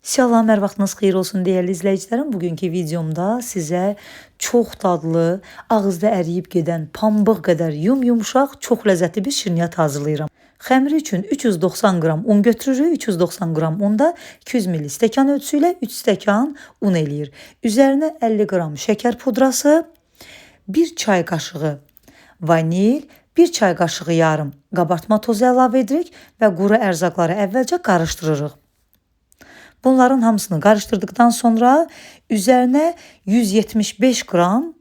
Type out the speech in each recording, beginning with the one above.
Salam, hər vaxtınız xeyir olsun dəyərli izləyicilərim. Bugünkü videomda sizə çox dadlı, ağızda əriyib gedən pambıq qədər yumşaq, çox ləzzətli bir şirniyyat hazırlayıram. Xəmiri üçün 390 qram un götürürük. 390 qram unda 200 ml stəkan ölçüsü ilə 3 stəkan un eləyir. Üzərinə 50 qram şəkər pudrası, 1 çay qaşığı vanil, 1 çay qaşığı yarım qabartma tozu əlavə edirik və quru ərzaqları əvvəlcə qarışdırırıq. Bunların hamısını qarışdırdıktan sonra üzərinə 175 qram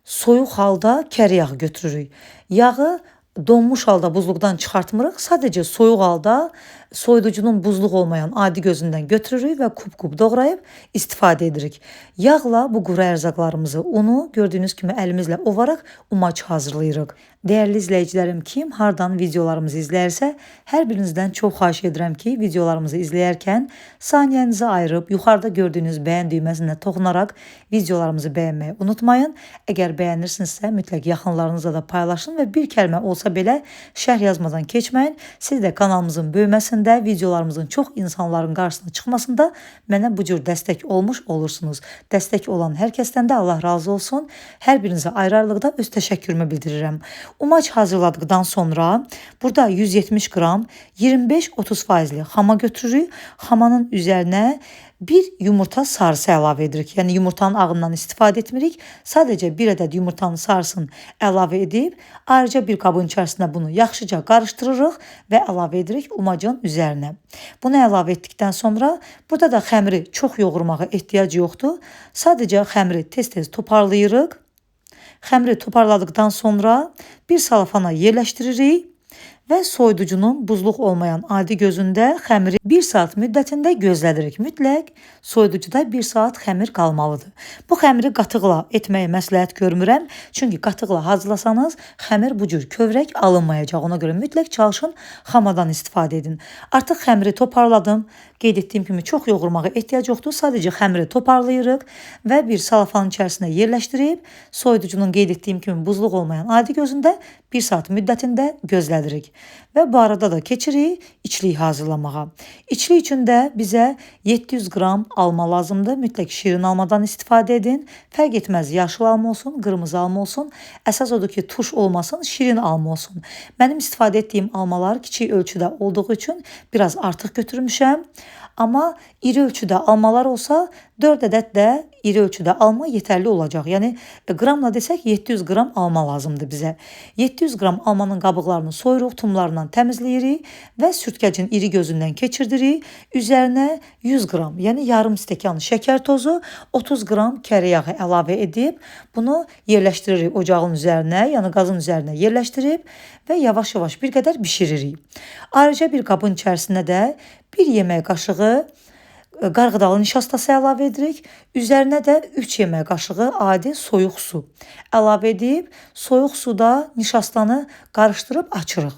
soyuq halda kər yağı götürürük. Yağı donmuş halda buzluqdan çıxartmırıq. Sadəcə soyuq halda soyuducunun buzluq olmayan adi gözündən götürürük və kub-kub doğrayıb istifadə edirik. Yağla bu quru ərzaqlarımızı, unu gördüyünüz kimi əlimizlə ovaraq umaç hazırlayırıq. Dəyərli izləyicilərim, kim hardan videolarımızı izləyirsə, hər birinizdən çox xahiş edirəm ki, videolarımızı izləyərkən saniyənizi ayırıb yuxarıda gördüyünüz bəyən düyməsinə toxunaraq videolarımızı bəyənməyi unutmayın. Əgər bəyənirsinizsə, mütləq yaxınlarınızla da paylaşın və bir kəlmə olsa belə şərh yazmadan keçməyin. Siz də kanalımızın böyüməsində, videolarımızın çox insanların qarşısına çıxmasında mənə bu cür dəstək olmuş olursunuz. Dəstək olan hər kəsdən də Allah razı olsun. Hər birinizə ayrı-ayrılıqda öz təşəkkürümü bildirirəm. Umaç hazırladıktan sonra burada 170 qram 25-30% xama götürürük. Xamanın üzərinə bir yumurta sarısı əlavə edirik. Yəni yumurtanın ağından istifadə etmirik. Sadəcə bir ədəd yumurtanın sarısını əlavə edib, ayrıca bir qabın içərisində bunu yaxşıca qarışdırırıq və əlavə edirik umacın üzərinə. Bunu əlavə etdikdən sonra burada da xəmiri çox yoğurmağa ehtiyac yoxdur. Sadəcə xəmiri tez-tez toparlayırıq. Xəmiri toparladıktan sonra bir salafana yerləşdiririk və soyuducunun buzluq olmayan adi gözündə xəmiri 1 saat müddətində gözlədirik. Mütləq soyuducuda 1 saat xəmir qalmalıdır. Bu xəmiri qatıqla etməyi məsləhət görmürəm. Çünki qatıqla hazırlasanız xəmir bu cür kövrək alınmayacaq. Ona görə mütləq çalışın xamadan istifadə edin. Artıq xəmiri toparladım. Qeyd etdiyim kimi çox yoğurmağa ehtiyac yoxdur. Sadəcə xəmiri toparlayırıq və bir salafanın içərisinə yerləşdirib soyuducunun qeyd etdiyim kimi buzluq olmayan adi gözündə 1 saat müddətində gözlədirik. Və bu arada da keçirik içlik hazırlamağa. İçlik üçün də bizə 700 qram alma lazımdır. Mütləq şirin almadan istifadə edin. Fərq etməz, yaşıl alma olsun, qırmızı alma olsun. Əsas odur ki, tuş olmasın, şirin alma olsun. Mənim istifadə etdiyim almalar kiçik ölçüdə olduğu üçün biraz artıq götürmüşəm. Amma iri ölçüdə almalar olsa 4 ədəd də iri ölçüdə alma yetərli olacaq. Yəni qramla desək 700 qram alma lazımdır bizə. 700 qram almanın qabıqlarını soyuruq, tumlarından təmizləyirik və sürtkəcin iri gözündən keçirdirik. Üzərinə 100 qram, yəni yarım stəkan şəkər tozu, 30 qram kərə yağı əlavə edib bunu yerləşdiririk ocağın üzərinə, yəni qazın üzərinə yerləşdirib və yavaş-yavaş bir qədər bişiririk. Ayrıca bir qabın içərisinə də 1 yemək qaşığı qarğıdalı nişastası əlavə edirik. Üzərinə də 3 yemək qaşığı adi soyuq su əlavə edib, soyuq suda nişastanı qarışdırıb açırıq.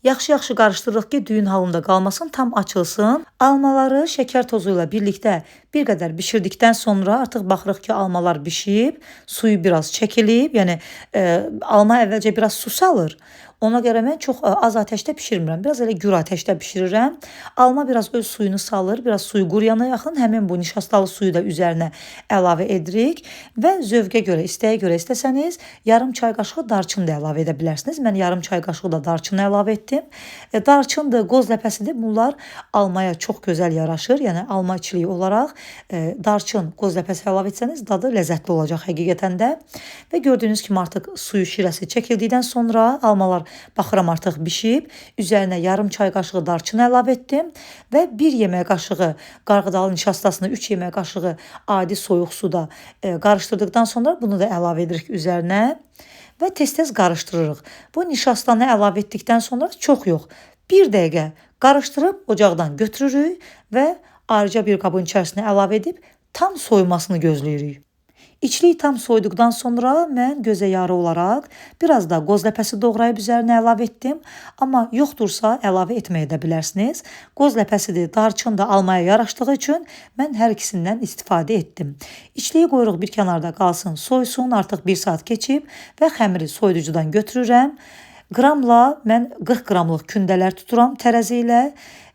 Yaxşı-yaxşı qarışdırırıq ki, düyün halında qalmasın, tam açılsın. Almaları şəkər tozu ilə birlikdə bir qədər bişirdikdən sonra artıq baxırıq ki, almalar bişib, suyu biraz çəkilib, yəni alma əvvəlcə biraz su salır. Ona görə mən çox az atəşdə bişirmirəm. Biraz elə gür atəşdə bişirirəm. Alma biraz öz suyunu salır, biraz suyu quruyana yaxın həmin bu nişastalı suyu da üzərinə əlavə edirik və zövqə görə, istəyə görə istəsəniz yarım çay qaşığı darçın da əlavə edə bilərsiniz. Mən yarım çay qaşığı da darçın əlavə etdim. Darçındır, qoz ləpəsidir. Bunlar almaya çox gözəl yaraşır. Yəni alma içiliyi olaraq darçın, qoz ləpəsi əlavə etsəniz dadı ləzzətli olacaq həqiqətən də. Və gördüyünüz kimi artıq suyu şirəsi çəkildikdən sonra almalar baxıram artıq bişib. Üzərinə yarım çay qaşığı darçın əlavə etdim və 1 yemək qaşığı qarğıdalı nişastasını 3 yemək qaşığı adi soyuq suda qarışdırdıktan sonra bunu da əlavə edirik üzərinə və tez-tez qarışdırırıq. Bu nişastanı əlavə etdikdən sonra çox yox, 1 dəqiqə qarışdırıb ocaqdan götürürük və ayrıca bir qabın içərisinə əlavə edib tam soyumasını gözləyirik. İçlik tam soyduqdan sonra mən gözə yarı olaraq biraz da qoz ləpəsi doğrayıb üzərinə əlavə etdim. Amma yoxdursa əlavə etməyə də bilərsiniz. Qoz ləpəsidir, darçın da almaya yaraşdığı üçün mən hər ikisindən istifadə etdim. İçliyi qoyuruq bir kənarda qalsın, soysun, artıq 1 saat keçib və xəmiri soyuducudan götürürəm. Qramla mən 40 qramlıq kündələr tuturam tərəzi ilə.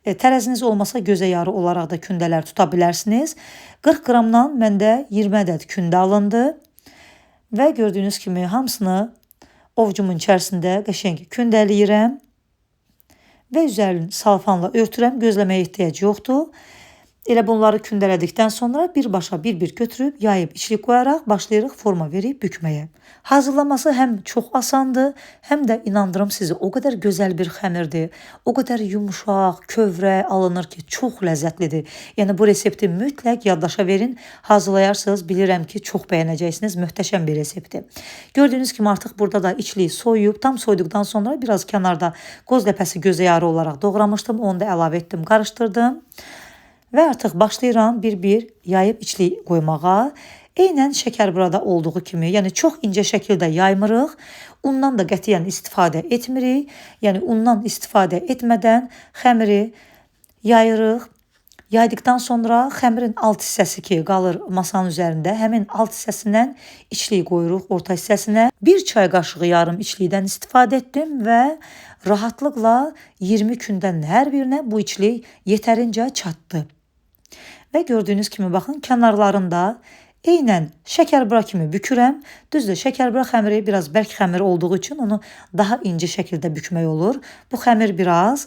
Tərəziniz olmasa gözə yarı olaraq da kündələr tuta bilərsiniz. 40 qramdan məndə 20 ədəd kündə alındı. Və gördüyünüz kimi hamısını ovcumun içərisində qəşəng kündələyirəm. Və üzərini salfanla örtürəm. Gözləməyə ehtiyac yoxdur. Elə bunları kündələdikdən sonra birbaşa bir-bir götürüb yayıb içlik qoyaraq başlayırıq forma verib bükməyə. Hazırlaması həm çox asandır, həm də inandırım sizi o qədər gözəl bir xəmirdir. O qədər yumuşaq, kövrə alınır ki, çox ləzzətlidir. Yəni bu resepti mütləq yaddaşa verin. Hazırlayarsınız, bilirəm ki, çox bəyənəcəksiniz. Möhtəşəm bir reseptdir. Gördüyünüz kimi artıq burada da içliyi soyub, tam soyduqdan sonra biraz kənarda qoz ləpəsi gözə yarı olaraq doğramışdım. Onu da əlavə etdim, qarışdırdım. Və artıq başlayıram bir-bir yayıb içlik qoymağa. Eynən şəkərburada olduğu kimi, yəni çox incə şəkildə yaymırıq. Undan da qətiyyən istifadə etmirik. Yəni undan istifadə etmədən xəmiri yayırıq. Yaydıqdan sonra xəmirin alt hissəsi ki qalır masanın üzərində, həmin alt hissəsindən içlik qoyuruq orta hissəsinə. 1 çay qaşığı yarım içlikdən istifadə etdim və rahatlıqla 20 kündən hər birinə bu içlik yetərincə çatdı. Və gördüyünüz kimi baxın kənarlarında eynən şəkərbura kimi bükürəm. Düzdür, şəkərbura xəmiri biraz bərk xəmir olduğu üçün onu daha incə şəkildə bükmək olur. Bu xəmir biraz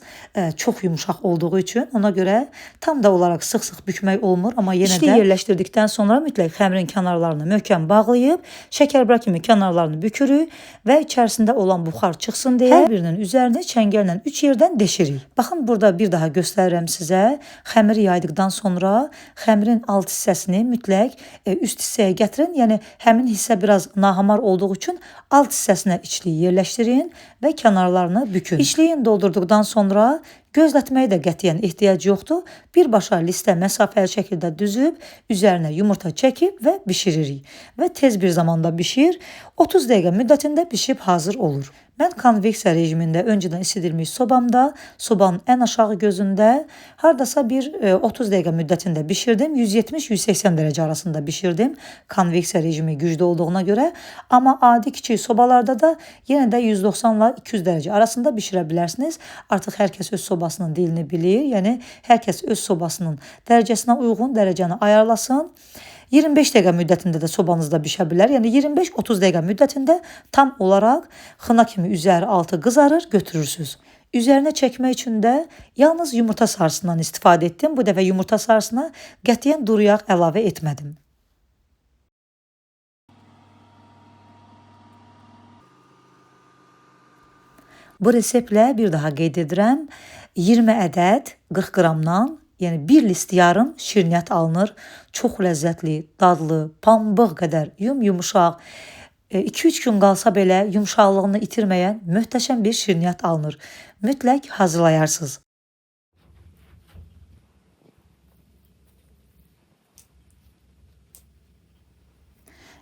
çox yumuşaq olduğu üçün ona görə tam da olaraq sıx-sıx bükmək olmur. Amma yenə də yerləşdirdikdən sonra mütləq xəmirin kənarlarını möhkəm bağlayıb şəkərbura kimi kənarlarını bükürük və içərisində olan buxar çıxsın deyə hər birinin üzərini çəngəllə 3 yerdən deşirik. Baxın burada bir daha göstərirəm sizə. Xəmiri yaydıqdan sonra xəmirin alt hissəsini mütləq üst hissəyə gətirin. Yəni həmin hissə biraz nahamar olduğu üçün alt hissəsinə içliyi yerləşdirin və kənarlarını bükün. İçliyin doldurduqdan sonra gözlətməyə də qətiyyən ehtiyac yoxdur. Birbaşa listə məsafəli şəkildə düzüb, üzərinə yumurta çəkib və bişiririk. Və tez bir zamanda bişir, 30 dəqiqə müddətində bişib hazır olur. Mən konveksiya rejimində öncədən isidilmiş sobamda, sobanın ən aşağı gözündə hardasa bir 30 dəqiqə müddətində bişirdim. 170-180 dərəcə arasında bişirdim. Konveksiya rejimi güclü olduğuna görə. Amma adi kiçik sobalarda da yenə də 190 ilə 200 dərəcə arasında bişirə bilərsiniz. Artıq hər kəs öz sobasının dilini bilir. Yəni hər kəs öz sobasının dərəcəsinə uyğun dərəcəni ayarlasın. 25 dəqiqə müddətində də sobanızda bişə bilər. Yəni 25-30 dəqiqə müddətində tam olaraq xına kimi üzəri altı qızarır, götürürsünüz. Üzərinə çəkmək üçün də yalnız yumurta sarısından istifadə etdim. Bu dəfə yumurta sarısına qətiyyən duru yağ əlavə etmədim. Bu reseptlə bir daha qeyd edirəm. 20 ədəd 40 qramdan, yəni 1 list yarım şirniyyat alınır. Çox ləzzətli, dadlı, pambıq qədər yumuşaq. 2-3 gün qalsa belə yumşaqlığını itirməyən möhtəşəm bir şirniyyat alınır. Mütləq hazırlayarsınız.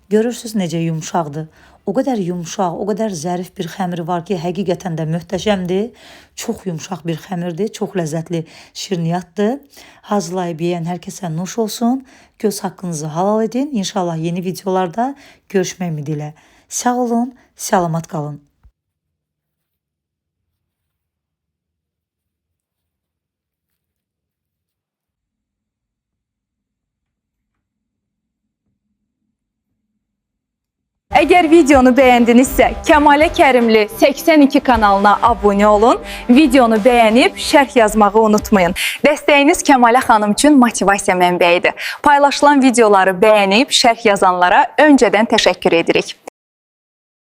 Görürsünüz necə yumşaqdır. O qədər yumşaq, o qədər zərif bir xəmiri var ki, həqiqətən də möhtəşəmdir. Çox yumşaq bir xəmirdir, çox ləzzətli şirniyyatdır. Hazırlayıb yeyən hər kəsə nuş olsun. Göz haqqınızı halal edin. İnşallah yeni videolarda görüşmək ümidi ilə. Sağ olun, salamat qalın. Əgər videonu bəyəndinizsə, Kəmalə Kərimli 82 kanalına abunə olun, videonu bəyənib şərh yazmağı unutmayın. Dəstəyiniz Kəmalə xanım üçün motivasiya mənbəyidir. Paylaşılan videoları bəyənib şərh yazanlara öncədən təşəkkür edirik.